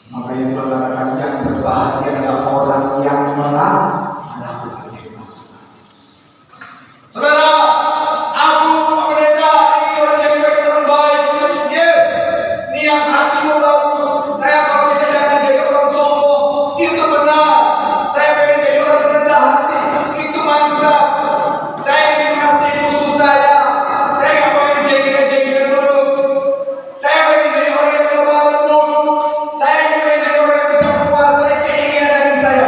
Makanya Tuhan katakan yang berbahagia adalah orang yang melakukan firman. Saudara, aku Pak Pendeta ingin orang jadi orang baik. Yes, niat hatimu bagus. Saya kalau bisa jangan jadi orang sombong, itu benar. Saya pengen jadi orang rendah hati, itu mantap. Saya ingin mengasihi musuh saya. Saya nggak pengen jengkel terus. Saya pengen jadi orang yang lemah lembut. Saya ingin jadi orang yang bisa menguasai keinginan diri saya.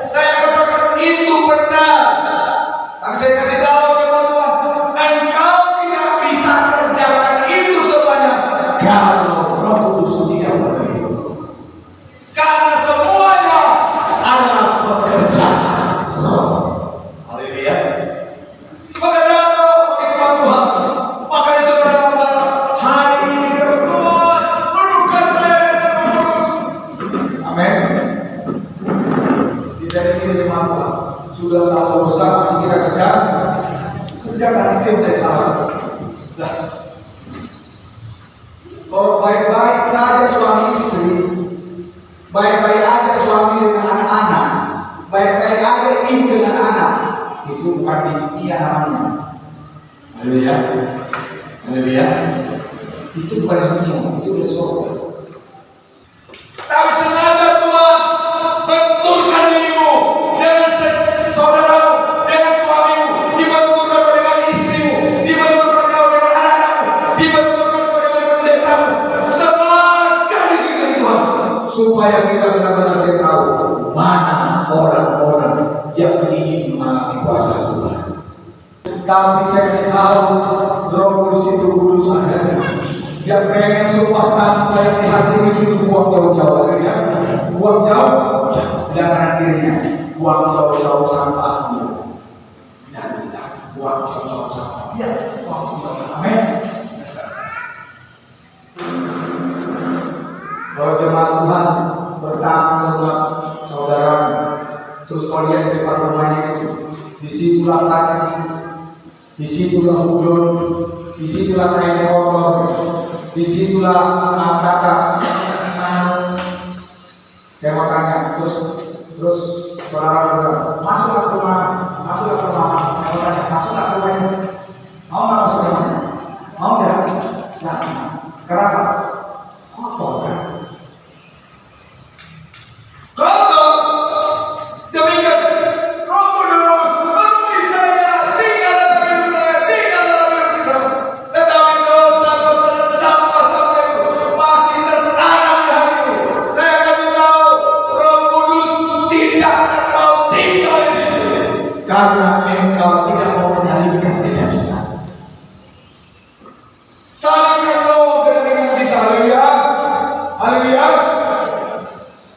Saya katakan itu benar. Tapi saya kasih tahu kepada Tuhan, engkau tidak bisa kerjakan itu semuanya kalau Roh Kudus tidak bekerja. Karena semuanya adalah pekerjaan Roh. Haleluya. Pekerjaan Roh bagi Tuhan. Makanya saudara Bapak, hari ini Tuhan penuhkan saya dengan Roh Kudus. Amin. Tidak ingin terima Tuhan. Sudah tahu dosa masih kita kerjakan itu yang tidak salah. Nah, kalau baik-baik saja suami istri, baik-baik aja suami dengan anak-anak, baik-baik aja ibu dengan anak, itu bukan dia namanya. Haleluya. Haleluya. Itu bukan dunia, itu dari surga. Tapi sengaja Tuhan benturkan dirimu dengan saudaramu, dengan suamimu, dibenturkan dengan istrimu, dibenturkan kau dengan anak-anakmu, dibenturkan kau dengan pendetamu. Sebarkan didikan Tuhan supaya kita benar-benar tahu mana orang-orang yang ingin mengalami kuasa Tuhan. Tapi saya tahu Roh Kudus itu kudus adanya. Dia pengen semua sampah yang di hati itu buang jauh-jauh, ya. Buang jauh belakang dirinya, buang jauh-jauh sampahnya. Dan buang jauh-jauh sampah. Ya, buang jauh-jauh. Amin. Kalau jemaat Tuhan bertamu dengan saudara, terus kau lihat di depan rumahnya itu, disitulah tadi, disitulah hudun, disitulah kain kotor, disitulah kata saya mau tanya, terus saudara masuklah ke rumah, saya mau tanya, masuklah ke rumahnya, mau nggak masuk ke rumahnya? Mau nggak? Jangan. Kenapa? Kotor kan? Kotor. Demikian Roh Kudus memenuhi saya, tinggal dalam hidup saya, tinggal dalam hidup saya. Tetapi dosa-dosa dan sampah-sampah itu masih tertanam di hatiku. Saya kasih tahu, Roh Kudus tidak akan tinggal di situ, karena engkau tidak mau menyalibkan kedagingan. Salibkan Roh kedagingan kita, haleluya, haleluya.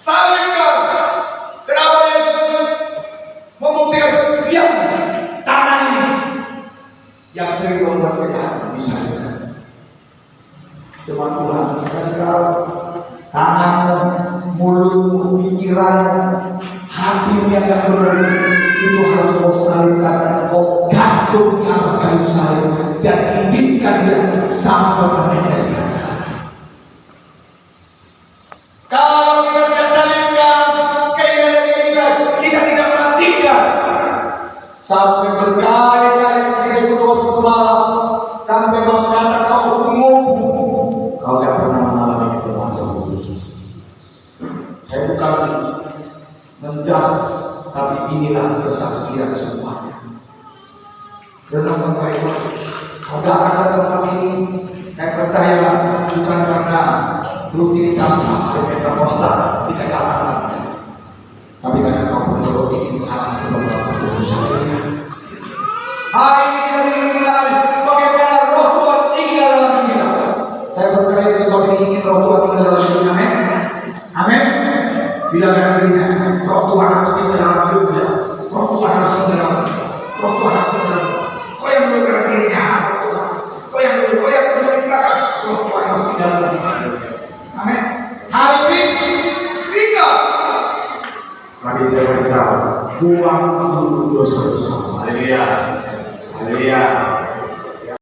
Salibkan. Kenapa Yesus membuktikan? Lihat tangan ini yang sering membuat kejahatan disalibkan. Cuma Tuhan kasih tahu, tanganmu, mulutmu, pikiranmu, hatimu yang gak benar itu harus kau salibkan, kau gantung di atas kayu salib dan izinkan dia sampai meneteskan. Kalau kita tidak salibkan keinginan kita, kita tidak perhatikan sampai berkali-kali ketika itu dosa malam, sampai berkata kau umum, kau tidak pernah mengalami ketemuan Roh Kudus. Saya bukan menjas, tapi inilah kesaksian semuanya. Renungkan baik-baik. Kau datang ke tempat ini, saya percaya bukan karena rutinitas Pentakosta tidak datang, tapi karena kau betul ingin mengalami kebenaran Roh Kudus. Hari ini kita ingin mengalami bagaimana Roh Tuhan tinggal dalam diri kita. Saya percaya kita ingin Roh Tuhan tinggal dalam diri kita. Amin. Amin. Bila dalam dirinya, Roh Tuhan harus tinggal dalam hidupnya. Roh Tuhan harus tinggal dalam. Roh Tuhan harus tinggal dalam. Kau yang dulu dalam dirinya, Roh Tuhan. Kau yang dulu di belakang, Roh Tuhan harus tinggal dalam dirinya. Amin. Hari ini tinggal. Tapi saya kasih tahu, buang dulu dosa-dosa. Haleluya. Haleluya.